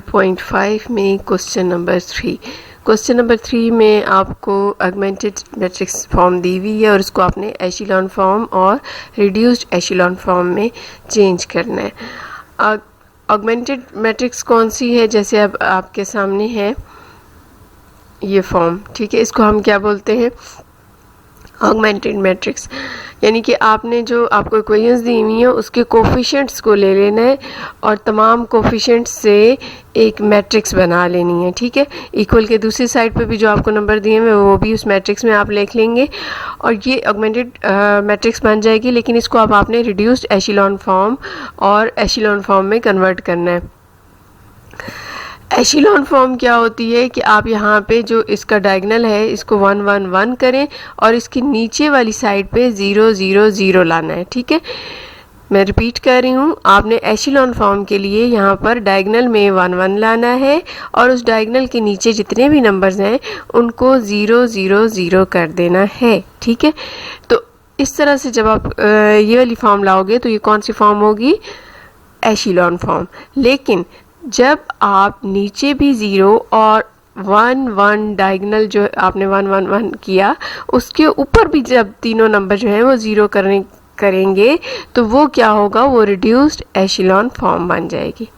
12.5 में question number 3 में आपको ऑगमेंटेड मैट्रिक्स फॉर्म दी हुई है और उसको आपने एशिलॉन फॉर्म और रिड्यूस्ड एशिलॉन फॉर्म में चेंज करना है। ऑगमेंटेड मैट्रिक्स कौन सी है? जैसे अब आपके सामने है ये फॉर्म, ठीक है, इसको हम क्या बोलते हैं? Augmented matrix. यानी कि आपने जो आपको इक्वेशंस दी हुई हैं उसके कोफिशिएंट्स को ले लेना है और तमाम कोफिशिएंट्स से एक मैट्रिक्स बना लेनी है, ठीक है। इक्वल के दूसरी साइड पे भी जो आपको नंबर दिए हुए वो भी उस मैट्रिक्स में आप लिख लेंगे और ये ऑगमेंटेड मैट्रिक्स बन जाएगी। लेकिन इसको अब आपने रिड्यूस्ड एशिलॉन फॉर्म और एशिलॉन फॉर्म में कन्वर्ट करना है। एशिलॉन फॉर्म क्या होती है कि आप यहाँ पे जो इसका डायगोनल है इसको 1 1 1 करें और इसकी नीचे वाली साइड पे 0 0 0 लाना है, ठीक है। मैं रिपीट कर रही हूँ, आपने एशिलॉन फॉर्म के लिए यहाँ पर डायगोनल में 1 1 लाना है और उस डायगोनल के नीचे जितने भी नंबर्स हैं उनको 0 0 0 कर देना है, ठीक है। तो इस तरह से जब आप ये वाली फॉर्म लाओगे तो ये कौन सी फॉर्म होगी? एशिलॉन फॉर्म। लेकिन जब आप नीचे भी 0 और 1 1 डायगोनल जो आपने 1 1 1 किया उसके ऊपर भी जब तीनों नंबर जो हैं वो 0 करेंगे तो वो क्या होगा? वो रिड्यूस्ड एशिलॉन फॉर्म बन जाएगी।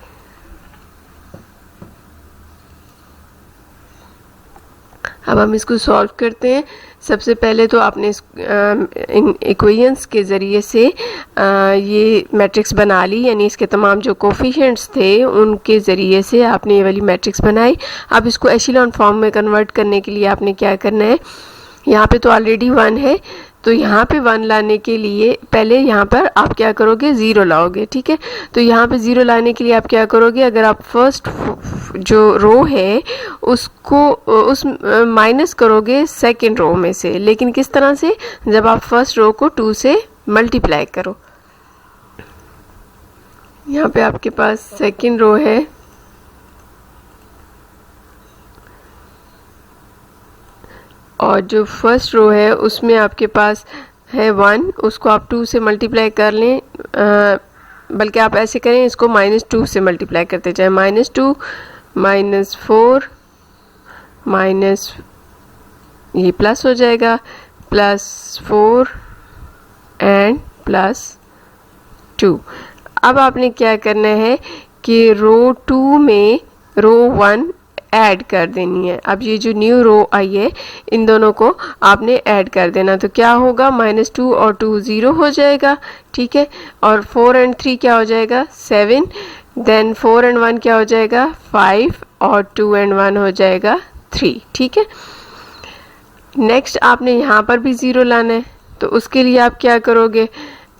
अब हम इसको सॉल्व करते हैं। सबसे पहले तो आपने इन इक्वेशंस के ज़रिए से ये मैट्रिक्स बना ली, यानी इसके तमाम जो कोफिशिएंट्स थे उनके ज़रिए से आपने ये वाली मैट्रिक्स बनाई। अब इसको एशिलॉन फॉर्म में कन्वर्ट करने के लिए आपने क्या करना है? यहाँ पे तो ऑलरेडी 1 है तो यहाँ पे 1 लाने के लिए पहले यहाँ पर आप क्या करोगे? 0 लाओगे, ठीक है। तो यहाँ पे 0 लाने के लिए आप क्या करोगे? अगर आप फर्स्ट जो रो है उसको उस माइनस करोगे सेकंड रो में से। लेकिन किस तरह से? जब आप फर्स्ट रो को 2 से मल्टीप्लाई करो। यहाँ पे आपके पास सेकंड रो है और जो फर्स्ट रो है उसमें आपके पास है 1, उसको आप 2 से मल्टीप्लाई कर लें, बल्कि आप ऐसे करें, इसको -2 से मल्टीप्लाई करते जाएं। -2 -4 माइनस ये प्लस हो जाएगा +4 एंड +2। अब आपने क्या करना है कि रो 2 में रो 1 ऐड कर देनी है। अब ये जो न्यू रो आई है इन दोनों को आपने ऐड कर देना। तो क्या होगा? -2 और 2 0 हो जाएगा, ठीक है। और 4 एंड 3 क्या हो जाएगा? 7। देन 4 एंड 1 क्या हो जाएगा? 5 और 2 एंड 1 हो जाएगा 3, ठीक है। नेक्स्ट आपने यहाँ पर भी 0 लाना है तो उसके लिए आप क्या करोगे?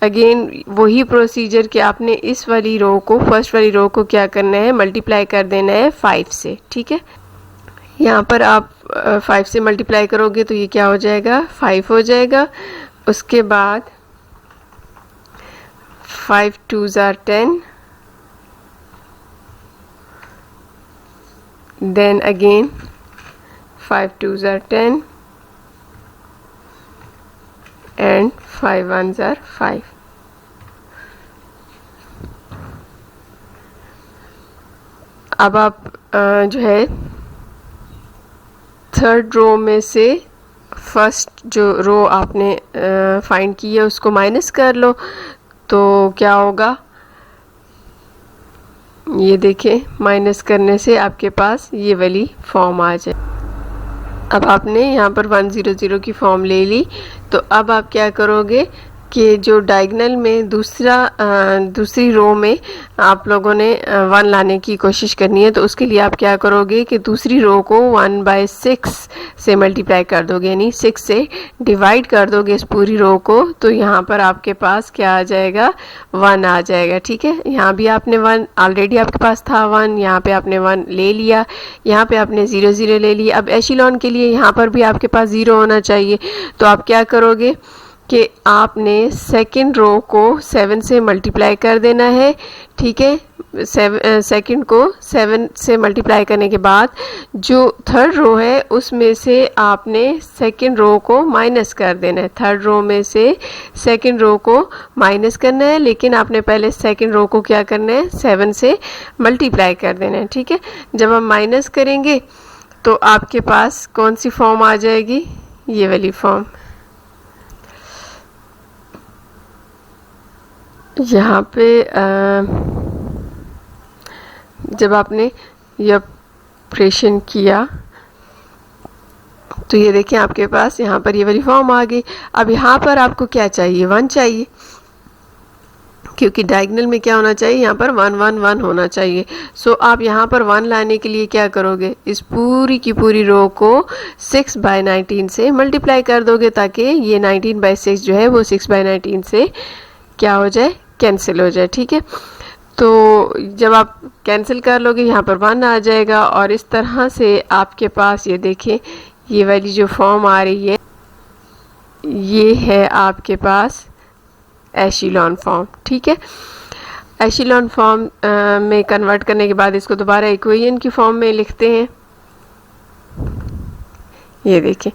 अगेन वही प्रोसीजर कि आपने इस वाली रो को, फर्स्ट वाली रो को क्या करना है? मल्टीप्लाई कर देना है 5 से, ठीक है। यहाँ पर आप 5 से मल्टीप्लाई करोगे तो ये क्या हो जाएगा? 5 हो जाएगा। उसके बाद 5 2s are 10, then again 5 2s are 10 and 5 1s are 5। अब आप जो है थर्ड रो में से फर्स्ट जो रो आपने फाइंड की है उसको माइनस कर लो तो क्या होगा? ये देखें, माइनस करने से आपके पास ये वाली फॉर्म आ जाए। अब आपने यहाँ पर 1 0 0 की फॉर्म ले ली तो अब आप क्या करोगे कि जो डायगोनल में दूसरी रो में आप लोगों ने 1 लाने की कोशिश करनी है। तो उसके लिए आप क्या करोगे कि दूसरी रो को 1/6 से मल्टीप्लाई कर दोगे, यानी 6 से डिवाइड कर दोगे इस पूरी रो को। तो यहाँ पर आपके पास क्या आ जाएगा? 1 आ जाएगा, ठीक है। यहाँ भी आपने 1 ऑलरेडी आपके पास था 1, यहाँ पे आपने 1 ले लिया, यहाँ पे आपने 0 0 ले लिया। अब एशिलॉन के लिए यहाँ पर भी आपके पास 0 होना चाहिए। तो आप क्या करोगे कि आपने सेकंड रो को 7 से मल्टीप्लाई कर देना है, ठीक है। सेकंड को 7 से मल्टीप्लाई करने के बाद जो थर्ड रो है उसमें से आपने सेकंड रो को माइनस कर देना है। थर्ड रो में से सेकंड रो को माइनस करना है, लेकिन आपने पहले सेकंड रो को क्या करना है, 7 से मल्टीप्लाई कर देना है, ठीक है। जब हम माइनस करेंगे तो आपके पास कौन सी फॉर्म आ जाएगी, ये वाली फॉर्म। यहाँ पे जब आपने ये ऑपरेशन किया तो ये देखिए आपके पास यहाँ पर ये वाली फॉर्म आ गई। अब यहाँ पर आपको क्या चाहिए, 1 चाहिए, क्योंकि डायगोनल में क्या होना चाहिए, यहाँ पर 1 1 1 होना चाहिए। सो आप यहाँ पर 1 लाने के लिए क्या करोगे, इस पूरी की पूरी रो को 6/19 से मल्टीप्लाई कर दोगे, ताकि ये 19/6 जो है वो 6/19 से क्या हो जाए, कैंसिल हो जाए, ठीक है। तो जब आप कैंसिल कर लोगे यहाँ पर 1 आ जाएगा, और इस तरह से आपके पास ये देखें ये वाली जो फॉर्म आ रही है, ये है आपके पास एशिलॉन फॉर्म, ठीक है। एशिलॉन फॉर्म में कन्वर्ट करने के बाद इसको दोबारा इक्वेशन की फॉर्म में लिखते हैं। ये देखिए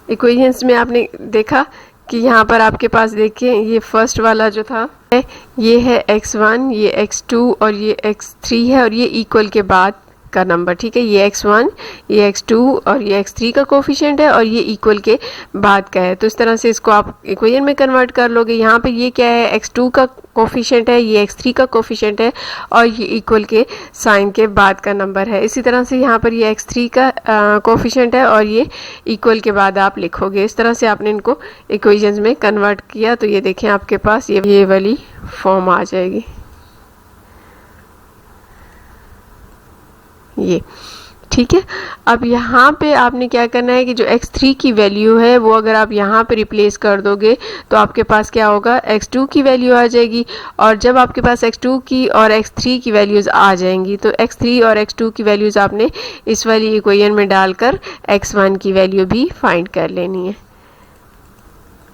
इक्वेशंस में आपने देखा कि यहाँ पर आपके पास देखिए ये फर्स्ट वाला जो था ये है x1, ये x2 और ये x3 है, और ये इक्वल के बाद का नंबर, ठीक है। ये x1, ये x2 और ये x3 का कोफिशिएंट है, और ये इक्वल के बाद का है। तो इस तरह से इसको आप इक्वेशन में कन्वर्ट कर लोगे। यहाँ पे ये क्या है, x2 का कोफिशिएंट है, ये x3 का कोफिशिएंट है, और ये इक्वल के साइन के बाद का नंबर है। इसी तरह से यहाँ पर ये x3 का कोफिशिएंट है, और ये इक्वल के बाद आप लिखोगे। इस तरह से आपने इनको इक्वेशंस में कन्वर्ट किया तो ये देखें आपके पास ये वाली फॉर्म आ जाएगी, ये, ठीक है। अब यहाँ पे आपने क्या करना है कि जो x3 की वैल्यू है वो अगर आप यहाँ पे रिप्लेस कर दोगे तो आपके पास क्या होगा, x2 की वैल्यू आ जाएगी। और जब आपके पास x2 की और x3 की वैल्यूज़ आ जाएंगी तो x3 और x2 की वैल्यूज़ आपने इस वाली इक्वेशन में डालकर x1 की वैल्यू भी फाइंड कर लेनी है।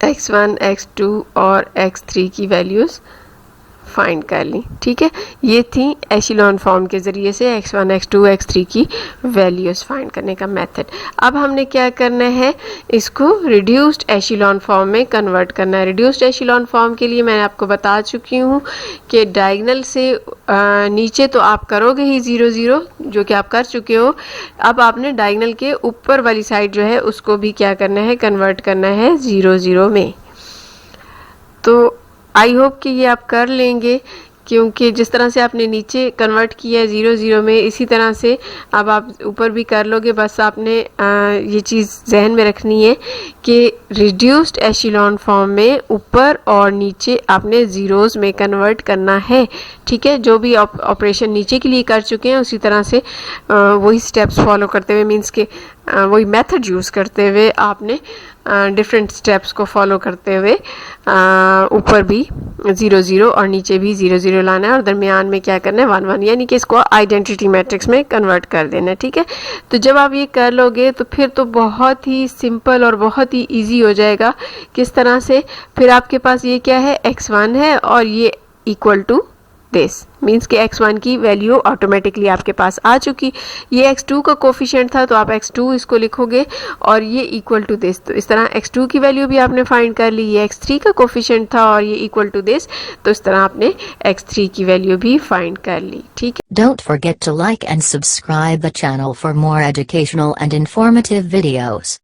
x1, x2 और x3 की वैल्यूज़ फाइंड कर ली, ठीक है। ये थी एशिलॉन फॉर्म के ज़रिए से x1, x2, x3 की वैल्यूज़ फाइंड करने का मेथड। अब हमने क्या करना है, इसको रिड्यूस्ड एशिलॉन फॉर्म में कन्वर्ट करना है। रिड्यूस्ड एशिलॉन फॉर्म के लिए मैंने आपको बता चुकी हूँ कि डायगोनल से नीचे तो आप करोगे ही 0 0, जो कि आप कर चुके हो। अब आपने डायगोनल के ऊपर वाली साइड जो है उसको भी क्या करना है, कन्वर्ट करना है 0 0 में। तो आई होप कि ये आप कर लेंगे, क्योंकि जिस तरह से आपने नीचे कन्वर्ट किया है 0 0 में, इसी तरह से अब आप ऊपर भी कर लोगे। बस आपने ये चीज़ जहन में रखनी है कि रिड्यूस्ड एशिलॉन फॉर्म में ऊपर और नीचे आपने ज़ीरोज़ में कन्वर्ट करना है, ठीक है। जो भी ऑपरेशन नीचे के लिए कर चुके हैं उसी तरह से वही स्टेप्स फॉलो करते हुए, मीन्स के वही मेथड यूज़ करते हुए आपने डिफरेंट स्टेप्स को फॉलो करते हुए ऊपर भी 0 0 और नीचे भी 0 0 लाना है, और दरमियान में क्या करना है 1 1, यानी कि इसको आइडेंटिटी मैट्रिक्स में कन्वर्ट कर देना है, ठीक है। तो जब आप ये कर लोगे तो फिर तो बहुत ही सिंपल और बहुत ही इजी हो जाएगा। किस तरह से, फिर आपके पास ये क्या है, x1 है और ये इक्वल टू दिस, मीन्स कि x1 की वैल्यू ऑटोमेटिकली आपके पास आ चुकी। ये x2 का कोफिशिएंट था तो आप x2 इसको लिखोगे, और ये इक्वल टू दिस, तो इस तरह x2 की वैल्यू भी आपने फाइंड कर ली। ये x3 का कोफिशिएंट था और ये इक्वल टू दिस, तो इस तरह आपने x3 की वैल्यू भी फाइंड कर ली, ठीक है। Don't forget to like and subscribe the channel for more educational and informative videos.